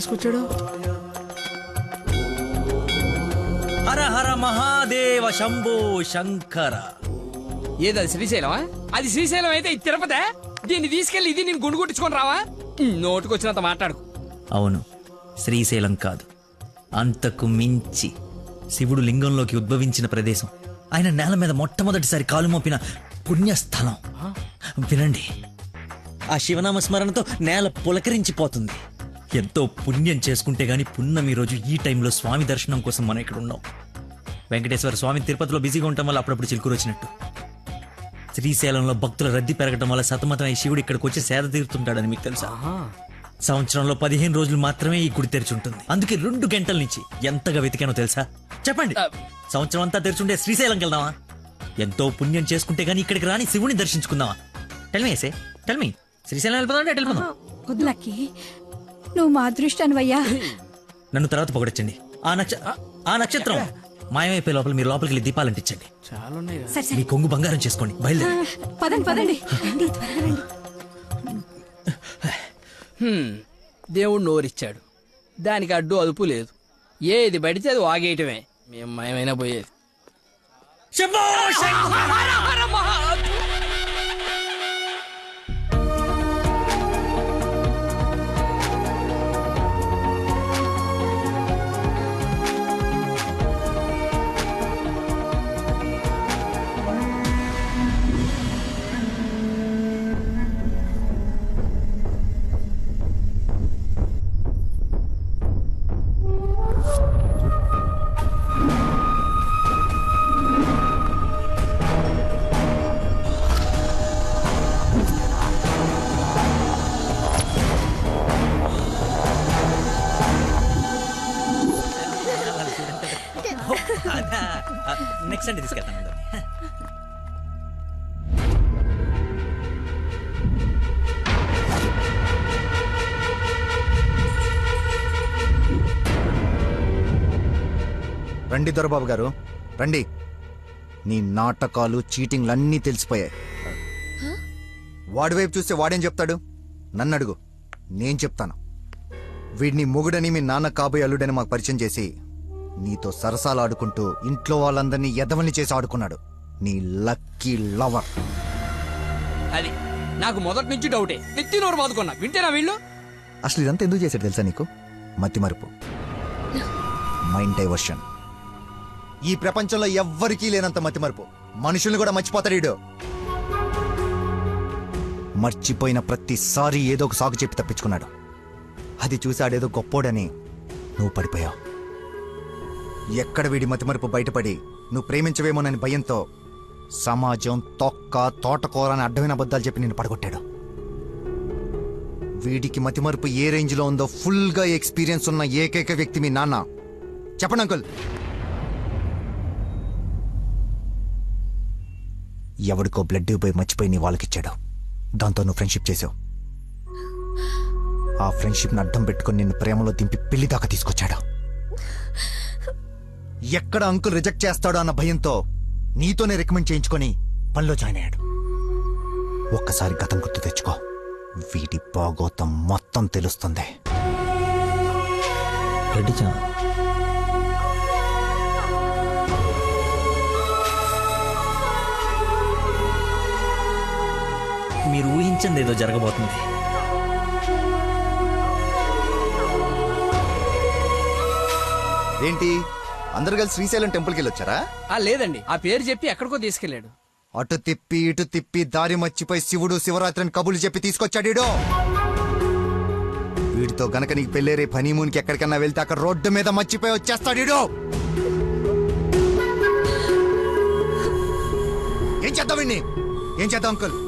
వేసుకొచ్చాడు? హర హర మహాదేవ శంభో శంకర. ఏది శ్రీశైలమా? అది శ్రీశైలం అయితే ఇది తిరుపతే. దీన్ని తీసుకెళ్లి ఇది నేను గుండు కొట్టించుకొని రావా? నోటుకొచ్చినంత మాట్లాడుకు. అవును, శ్రీశైలం కాదు, అంతకు మించి శివుడు లింగంలోకి ఉద్భవించిన ప్రదేశం, ఆయన నేల మీద మొట్టమొదటిసారి కాలు మోపిన పుణ్యస్థలం. వినండి, ఆ శివనామ స్మరణతో నేల పులకరించిపోతుంది. ఎంతో పుణ్యం చేసుకుంటే గాని పున్నమి రోజు ఈ టైంలో స్వామి దర్శనం కోసం మనం ఇక్కడ ఉన్నాం. వెంకటేశ్వర స్వామి తిరుపతిలో బిజీగా ఉండటం వల్ల అప్పుడప్పుడు చిలుకూరు వచ్చినట్టు, శ్రీశైలంలో భక్తుల రద్దీ పెరగడం వల్ల సతమతమై శివుడు ఇక్కడికి వచ్చి సేద తీరుతుంటాడని మీకు తెలుసా? సంవత్సరంలో 15 రోజులు మాత్రమే ఈ గుడి తెరిచి ఉంటుంది. అందుకే 2 గంటల నుంచి ఎంతగా వెతికానో తెలుసా? చెప్పండి, సంవత్సరం అంతా తెరిచుండే శ్రీశైలంకి వెళ్దామా? ఎంతో పుణ్యం చేసుకుంటే గానీ ఇక్కడికి రాని శివుని దర్శించుకుందామా? టెల్మీ టెల్మీ, శ్రీశైలం వెళ్ళిపోదాం. వద్దులక్కి, నువ్వు మా అదృష్టానివయ్యా. నన్ను తర్వాత పొగడొచ్చండి. ఆ నక్షత్రం మాయమైపోయే లోపల మీరు లోపలికి వెళ్ళి దీపాలు అంటించండి. మీ కొంగు బంగారం చేసుకోండి. బయలుదేరి పదండి. దేవుడు నోరిచ్చాడు, దానికి అడ్డు అదుపు లేదు. ఏది పడితే అది వాగేయటమే. మేము మయమైనా పోయేది. శంభో శంకర! నెక్స్ట్ అంటే తీసుకెళ్తాను. రండి దొరబాబు గారు, రండి. నీ నాటకాలు చీటింగ్లు అన్నీ తెలిసిపోయాయి. వాడి వైపు చూస్తే వాడేం చెప్తాడు? నన్ను అడుగు, నేను చెప్తాను. వీడిని మొగుడని మీ నాన్న కాబోయే అల్లుడని మాకు పరిచయం చేసి నీతో సరసాలు ఆడుకుంటూ ఇంట్లో వాళ్ళందరినీ ఎదవల్ని చేసి ఆడుకున్నాడు నీ లక్కీ లవర్. అది నాకు మొదటి నుంచి డౌటే. నెత్తి నోరు బాదుకున్నా వింటేనా వీళ్ళు? అసలు ఇదంతా ఎందుకు చేశాడు తెలుసా నీకు? మతి మరుపు, మైండ్ డైవర్షన్. ఈ ప్రపంచంలో ఎవ్వరికీ లేనంత మతి మరుపు. మనుషుల్ని కూడా మర్చిపోతాడు వీడు. మర్చిపోయిన ప్రతిసారి ఏదో ఒక సాకు చెప్పి తప్పించుకున్నాడు. అది చూసాడేదో గొప్పోడని నువ్వు పడిపోయావు. ఎక్కడ వీడి మతిమరుపు బయటపడి నువ్వు ప్రేమించవేమోనని భయంతో సమాజం తోటకూర అని అడ్డమైన అబద్ధాలు చెప్పి నిన్ను పడగొట్టాడు. వీడికి మతిమరుపు ఏ రేంజ్లో ఉందో ఫుల్గా ఎక్స్పీరియన్స్ ఉన్న ఏకైక వ్యక్తి మీ నాన్న. చెప్పండి అంకుల్. ఎవడికో బ్లడ్ పోయి మర్చిపోయి నీ వాళ్ళకిచ్చాడు. దాంతో నువ్వు ఫ్రెండ్షిప్ చేసావు. ఆ ఫ్రెండ్షిప్ని అడ్డం పెట్టుకుని నిన్ను ప్రేమలో దింపి పెళ్లి దాకా తీసుకొచ్చాడు. ఎక్కడ అంకుల్ రిజెక్ట్ చేస్తాడో అన్న భయంతో నీతోనే రికమెండ్ చేయించుకొని పనిలో జాయిన్ అయ్యాడు. ఒక్కసారి గతం గుర్తు తెచ్చుకో, వీడి బాగోతం మొత్తం తెలుస్తుంది. మీరు ఊహించింది ఏదో జరగబోతుంది. ఏంటి అందరు కలిసి శ్రీశైలం టెంపుల్కి వెళ్ళొచ్చారా? లేదండి, ఆ పేరు చెప్పి ఎక్కడికో తీసుకెళ్లాడు. అటు తిప్పి ఇటు తిప్పి దారి మర్చిపోయి శివుడు శివరాత్రిని కబులు చెప్పి తీసుకొచ్చాడు. వీడితో గనక నీకు పెళ్ళేరే హనీమూన్కి ఎక్కడికన్నా వెళ్తే అక్కడ రోడ్డు మీద మర్చిపోయి వచ్చేస్తాడు. ఏం చేద్దాం వీడిని? ఏం చేద్దాం అంకుల్?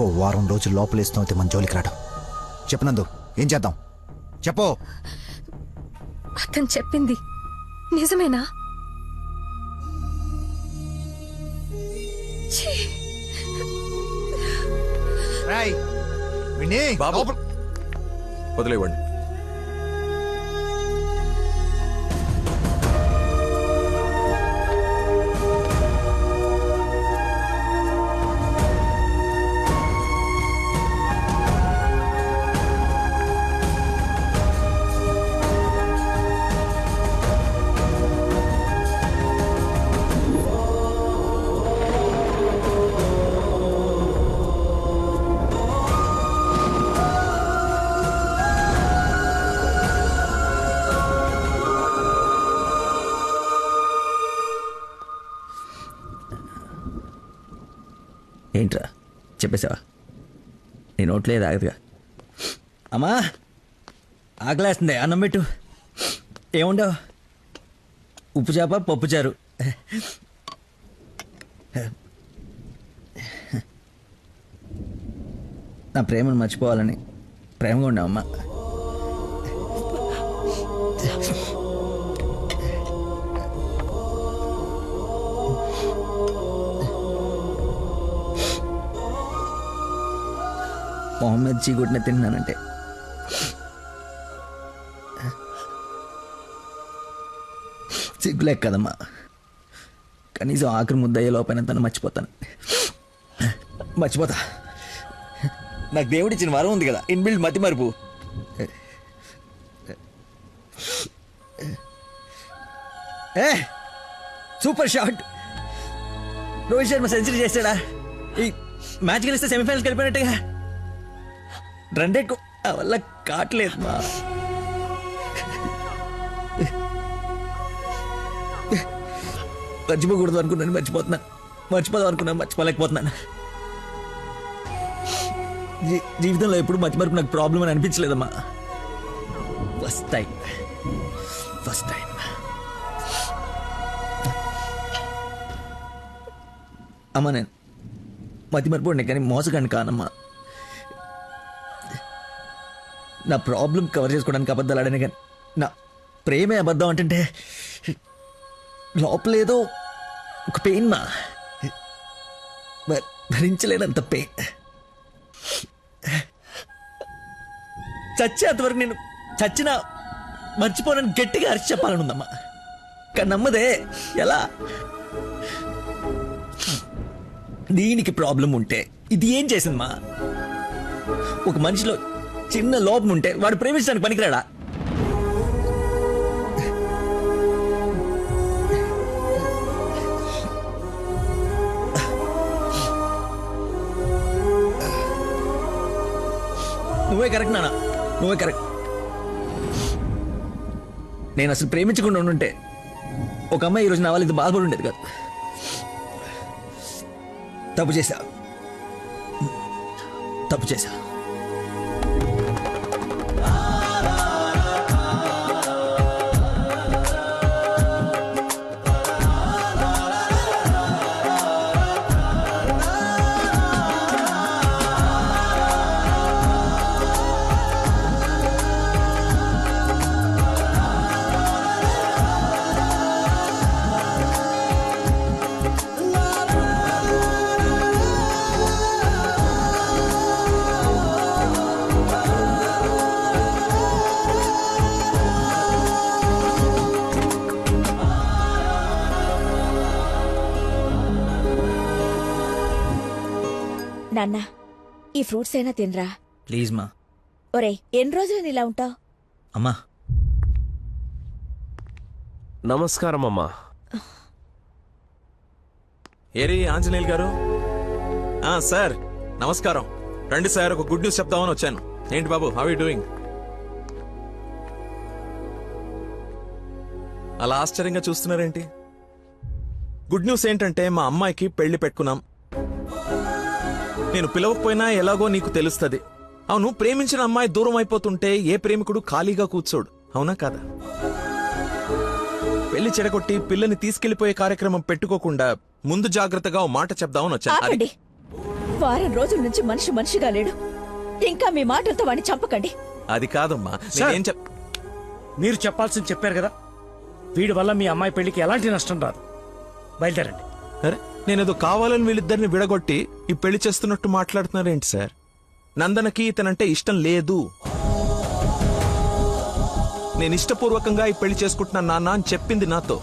ఓ వారం రోజులు లోపలేస్తున్నావు మన జోలికి రాడు. చెప్పనందు, ఏం చేద్దాం చెప్పు. అతను చెప్పింది నిజమేనా? వదిలేవండి. ఏంట్రా చెప్పేసావా? నీ నోట్లే ఆగదుగా. అమ్మా ఆకలేస్తుంది, అన్నం పెట్టు. ఏముండవు? ఉప్పు చేప పప్పుచారు. నా ప్రేమను మర్చిపోవాలని ప్రేమగా ఉండవమ్మా. మొహమ్మద్ చీగుట్టిన తిన్నానంటే సిగ్గులేక కదమ్మా. కనీసం ఆఖరి ముద్దయ్యే లోపైన తను మర్చిపోతాను. మర్చిపోతా. నాకు దేవుడిచ్చిన వరం ఉంది కదా, ఇన్బిల్డ్ మతి మరుపు. Super shot. Rohit Sharma century చేశాడా? ఈ మ్యాచ్ గెలిస్తే సెమీఫైనల్కి వెళ్ళిపోయినట్టుగా. రన్ రేట్ వల్ల కావట్లేదు మా. మర్చిపోకూడదు అనుకున్నాను, మర్చిపోతున్నాను. మర్చిపోదాం అనుకున్నాను, మర్చిపోలేకపోతున్నాను. జీవితంలో ఎప్పుడు మర్చిపోయి నాకు ప్రాబ్లం అని అనిపించలేదమ్మా. ఫస్ట్ టైం అమ్మా. నేను మతి మర్చిపోండి కానీ మోసగాన్ని కానమ్మా. నా ప్రాబ్లం కవర్ చేసుకోవడానికి అబద్ధాలు ఆడాను కానీ నా ప్రేమే అబద్ధం అంటే లోపలేదో ఒక పెయిన్ మా, భరించలేనంత పెయిన్. చచ్చేంతవరకు నేను చచ్చినా మర్చిపోనని గట్టిగా అరిచి చెప్పాలని ఉందమ్మా. కానీ నమ్మదే. ఎలా? దీనికి ప్రాబ్లం ఉంటే ఇది ఏం చేసిందమ్మా? ఒక మనిషిలో చిన్న లోపం ఉంటే వాడు ప్రేమించడానికి పనికిరాడా? నువ్వే కరెక్ట్ నాన్న, నువ్వే కరెక్ట్. నేను అసలు ప్రేమించకుండా ఉండుంటే ఒక అమ్మాయి ఈరోజు నా వాళ్ళు ఇది బాధపడి ఉండేది కాదు. తప్పు చేశా. నాన్న, ఈ ఫ్రూట్స్ అయినా తినరా. ప్లీజ్ మా. ఒరే, ఎన్ని రోజులు ఇలా ఉంటావు? అమ్మా నమస్కారం అమ్మా. ఏరి ఆంజనేయులు గారు. సార్ నమస్కారం. రండి సార్, ఒక గుడ్ న్యూస్ చెప్తామని వచ్చాను. ఏంటి బాబు, హౌ యూ డూయింగ్? అలా ఆశ్చర్యంగా చూస్తున్నారేంటి? గుడ్ న్యూస్ ఏంటంటే మా అమ్మాయికి పెళ్లి పెట్టుకున్నాం. నేను పిలవకపోయినా ఎలాగో నీకు తెలుస్తుంది. అవును, ప్రేమించిన అమ్మాయి దూరం అయిపోతుంటే ఏ ప్రేమికుడు ఖాళీగా కూర్చోడు, అవునా కాదా? పెళ్లి చెడగొట్టి పిల్లని తీసుకెళ్లిపోయే కార్యక్రమం పెట్టుకోకుండా ముందు జాగ్రత్తగా ఓ మాట చెప్దామని వచ్చాను. ఆపండి. వారం రోజుల నుంచి మనిషిగా లేడు. ఇంకా మీ మాటలతో వాడిని చంపకండి. అది కాదమ్మా, మీరు చెప్పాల్సింది చెప్పారు కదా. వీడి వల్ల మీ అమ్మాయి పెళ్లికి ఎలాంటి నష్టం రాదు. బయలుదేరండి. అరే, నేనేదో కావాలని వీళ్ళిద్దరిని విడగొట్టి ఈ పెళ్లి చేస్తున్నట్టు మాట్లాడుతున్నారేంటి సార్? నందనకి ఇతనంటే ఇష్టం లేదు. నేను ఇష్టపూర్వకంగా ఈ పెళ్లి చేసుకుంటున్నా నాన్న అని చెప్పింది నాతో.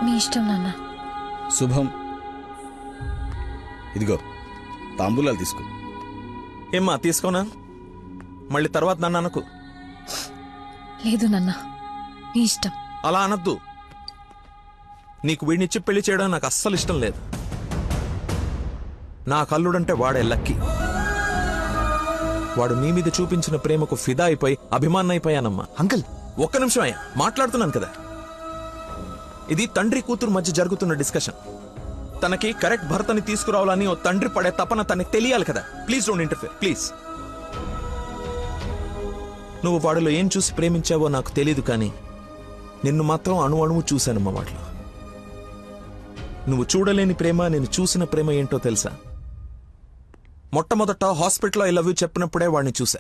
మీ ఇష్టం నాన్న. శుభం. ఇదిగో తాంబూలాలు తీసుకో. ఏమ్మా, తీసుకోనా? మళ్ళీ తర్వాత నన్ను అనకు. లేదు నాన్న, మీ ఇష్టం. అలా అనద్దు. నీకు వీడినిచ్చి పెళ్లి చేయడం నాకు అస్సలు ఇష్టం లేదు. నా కల్లుడంటే వాడే లక్కీ. వాడు నీ మీద చూపించిన ప్రేమకు ఫిదా అయిపోయి అభిమానం అయిపోయానమ్మా. అంకుల్ ఒక్క నిమిషం అయ్యా, మాట్లాడుతున్నాను కదా. ఇది తండ్రి కూతురు మధ్య జరుగుతున్న డిస్కషన్. తనకి కరెక్ట్ భర్తని తీసుకురావాలని ఓ తండ్రి పడే తపన తనకి తెలియాలి కదా. Please don't interfere please. నువ్వు వాడిలో ఏం చూసి ప్రేమించావో నాకు తెలియదు, కానీ నిన్ను మాత్రం అణువు చూశానమ్మా వాడిలో. నువ్వు చూడలేని ప్రేమ, నేను చూసిన ప్రేమ ఏంటో తెలుసా? మొట్టమొదట హాస్పిటల్లో ఐ లవ్ యూ చెప్పినప్పుడే వాడిని చూసా.